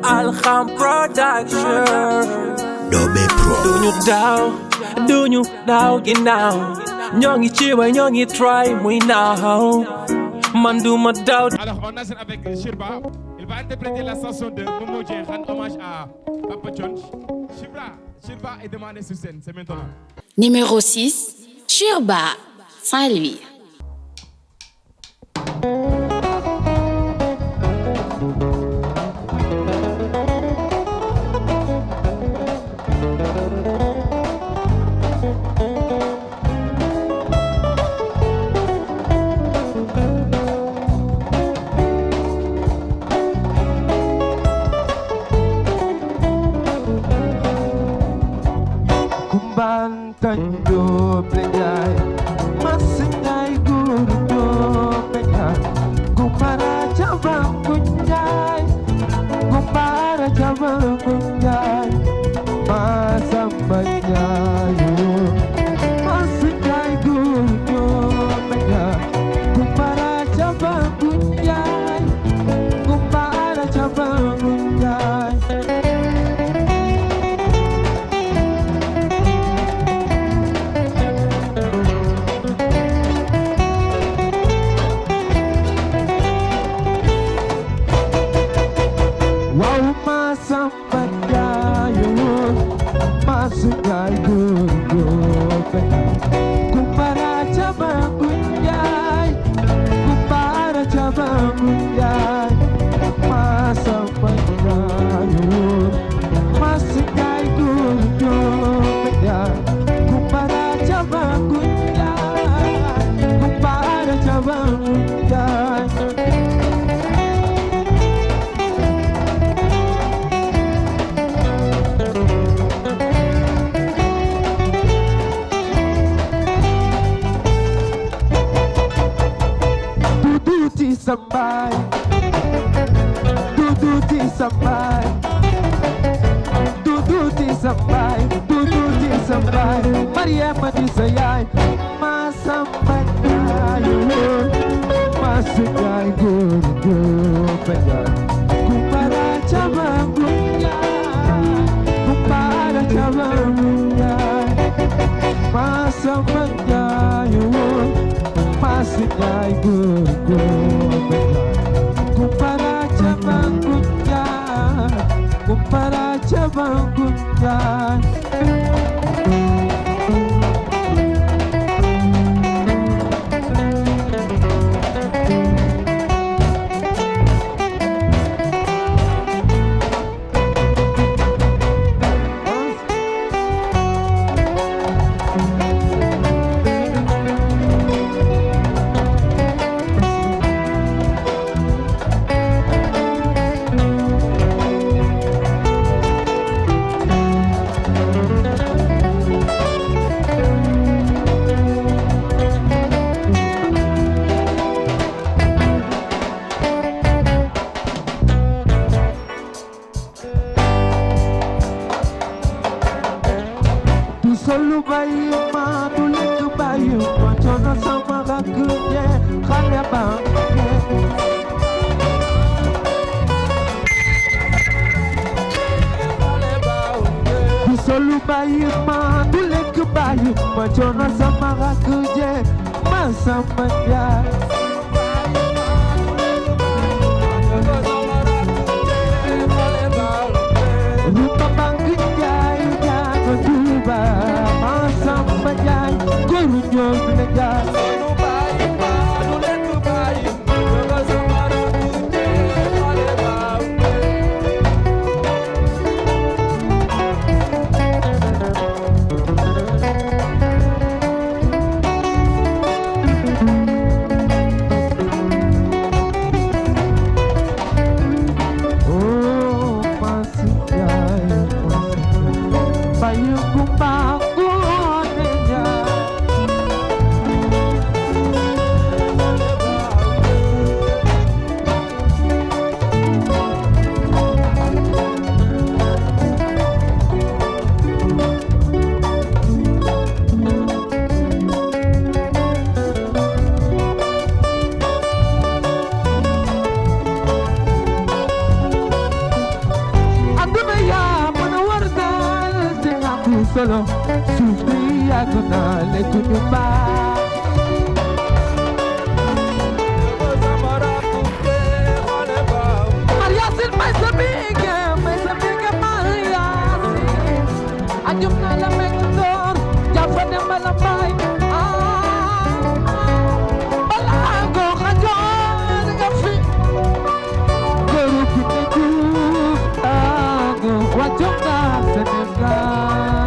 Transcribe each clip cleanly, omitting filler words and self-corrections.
Alham Production. Dobe Pro. Do you down ginnaaw ñoo ngi ci way ñoo ngi try muy naaw man du ma daw. Alors on enchaîne avec Shirba. Il va interpréter la chanson de Momo Dieng en hommage à Papa John. Shirba est demandé sur scène, c'est maintenant. Numéro 6, Shirba, Saint-Louis. Tanjo plejai masingai guru jo plejai kumbara cabang kunjai masam banyayu masingai guru jo plejai kumbara cabang kunjai Sungai Gurgo Kumpara cabang kunjai Masa penjayun Mas Sungai Gurgo Kumpara cabang kunjai Sampai Maria Madisayai Masam Bandayun Masukai Gurgo Penjai Kumpara cabang kunjai Masam Bandayun Masukai Gurgo Kumpara cabang kunjai Solo bayi ma du lekk bayi ma coono sama rakk je xale ba Solo bayi ma du lekk bayi ma coono sama rakk je ma sama jaay Rupa bangki jaay jaago tuba Masam bajai guru nyom lejai Sonu bayi ma du lekk bayi Jaga sama rakk je xale ba solo suuf bi yàgg na lekku ñu baax Mariasin may sa bige Mariasin ajum na la mekk door jafa dem ba la bay balaa ngoo xajoon nga fi góoru ki ne juuf ago wàccoon na Sénégal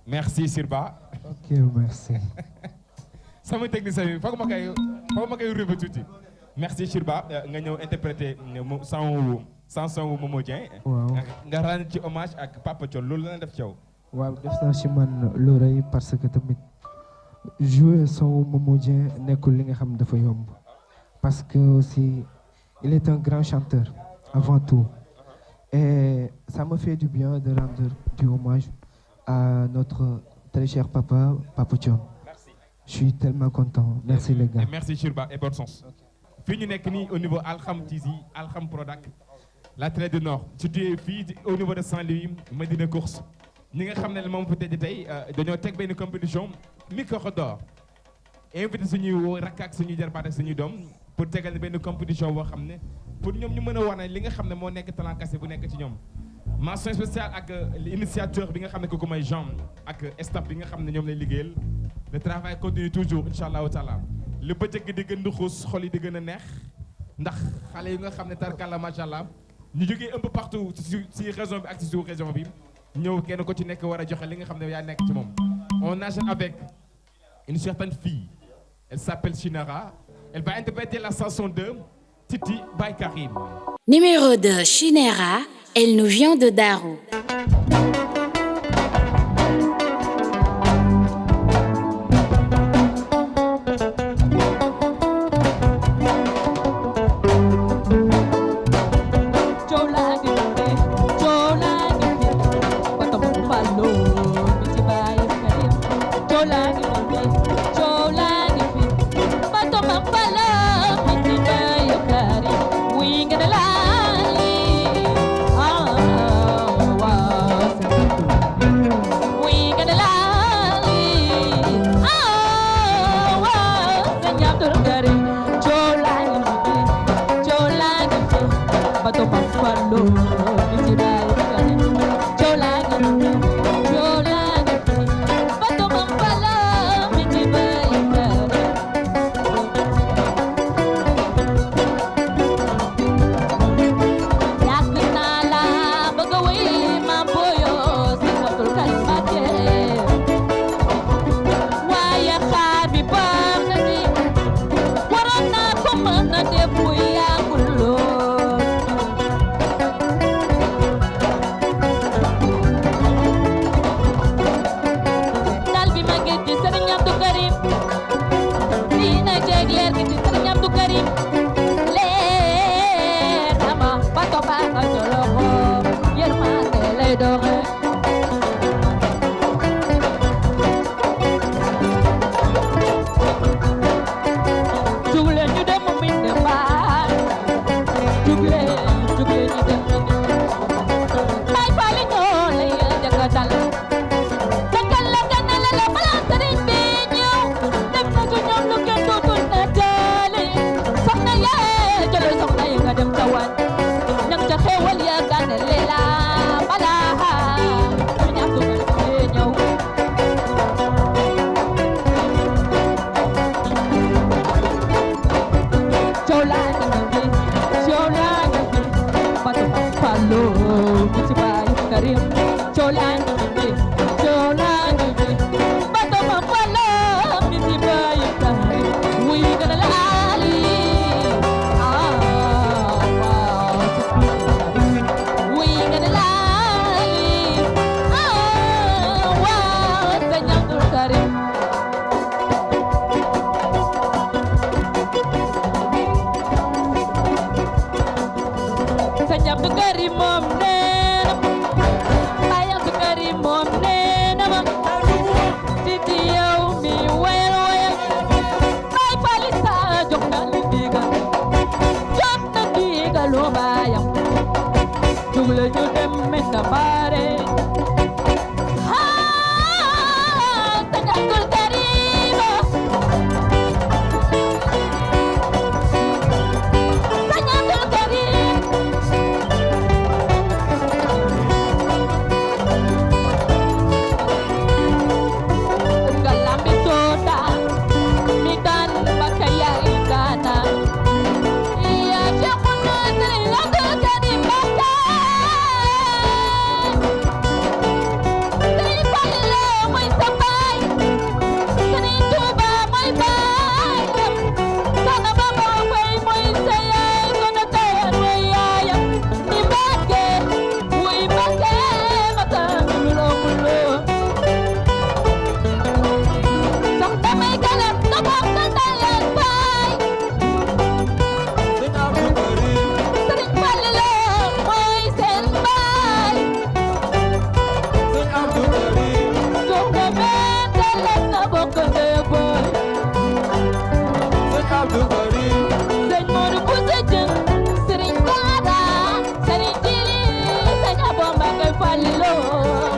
Merci Sirba. Ok, merci. sama technicien bi foog ma koy rëbb tuuti. Merci Sirba nga ñëw interpréter chanson wu Momo Dieng. waaw nga rendre ci hommage ak Papa Thione loolu la def ci yow. waaw def naa ci man lu rëy parce que tamit jouer son wu Momo Dieng nekkul li nga xam dafa yomb parce que aussi il est un grand chanteur avant tout et ça me fait du bien de rendre du hommage à notre très cher papa Thione. Merci. Je suis tellement content. Merci les gars. Merci Chirba et bon sens. Fii ñu nekk nii au niveau Alham TV Alham Prodac la télé du Nord situé fii au niveau de Saint-Louis Médina Course ñi nga xam ne moom peut-être tey dañoo teg benn compétition micro d'or invité suñuy woo rakk ak suñuy jarbaat ak suñuy doom pour tegal benn compétition boo xam ne pour ñoom ñu mën a wane li nga xam ne moo nekk talent cassé bu nekk ci ñoom. mention spéciale ak l'initiateur bi nga xam ne kooku may Jean ak staff bi nga xam ne ñoom lay liggéeyal le travail continue toujours incha allahu taala le bëccëg di gën di xuus xol yi di gën a neex ndax xale yi nga xam ne tarkalla macha allah ñu jógee un peu partout si région bi ak si sous région bi ñëw kenn ko ci nekk war a joxe li nga xam ne yaa nekk ci moom. on enchaîne avec une certaine fille elle s'appelle Chinara elle va interpréter la chanson de Titi by Karim. Numéro 2, Chinera, elle nous vient de Darou. Wow. lay doxee jug leen ñu dem Médina Baye jug leen ñu dem Baye Fall ñoo lay njëkk a dal dëkkal la gën la balaa sëriñ bi ñëw def na ci ñoom lu kenn dootul na taale soxna yee jëlal soxna yi nga dem tawal ñam ca xewal ya gane leela balaa ñu ñàkk nga ñëw coow laa ngi fi coow laa ngi fi bato Fallo mi ci Baye Karim coow laa ngi fi coow laa ngi fi bato Fallo mi ci Baye Karim wuy gën a laali waaw wuy gën a laali waaw Sëñ Abdou Karim Sëñ Abdou Karim moom nee na Baye Abdou Karim moom nee na ma Titi yow mi wayal wayal Baye Fally sa jox na li digal jot na digalu baayam jug la ñu dem Médina Baare Sëñ Abdou Karim Sëñ Abdou Karim Galambi soda mi dan bakaya igana iya jamuna sri Abdou Karim baka sri Fallu moy sa baay sri Tuuba moy baayam sana baba fay moy sa yaay kono tayar moy yaayam ni Mbàkke wuy Mbàkke mata mulo mulo sox damay galam na bokk sa dalal baay Sëñ Abdou Karim Sëriñ Fallu mooy seen baay Sëñ Abdou Karim sox damay galam na bokk sa boy Sëñ Abdou Karim sëñ Modou Bousso Dieng sëriñ Bara sëriñ Jili sëñ Abo Mbàkke Fallu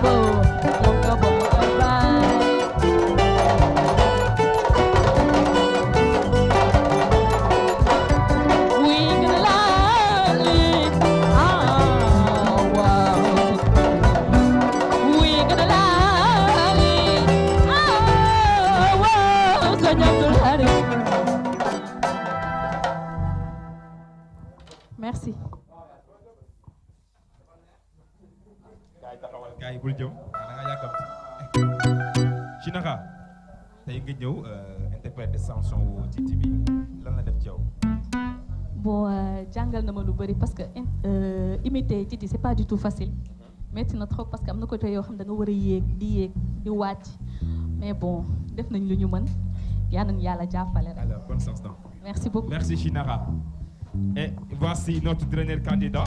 moom nga bokk sa baay wuy gën a laali waaw wuy gën a laali waaw Sëñ Abdou Karim merci gaay taxawal gaay bul jëm da nga yàkkamti Chinaka tey nga ñëw interpréter chanson wu Titi bi lan la def ci yow bon jàngal na ma lu bëri parce que imiter Titi c'est pas du tout facile metti na trop parce que am na côté yoo xam da nga war a yéeg di wàcc mais bon def nañ lu ñu mën yal nañu yàlla jàppale rek alors bonne chance donc merci beaucoup merci Chinaka et voici notre dernier candidat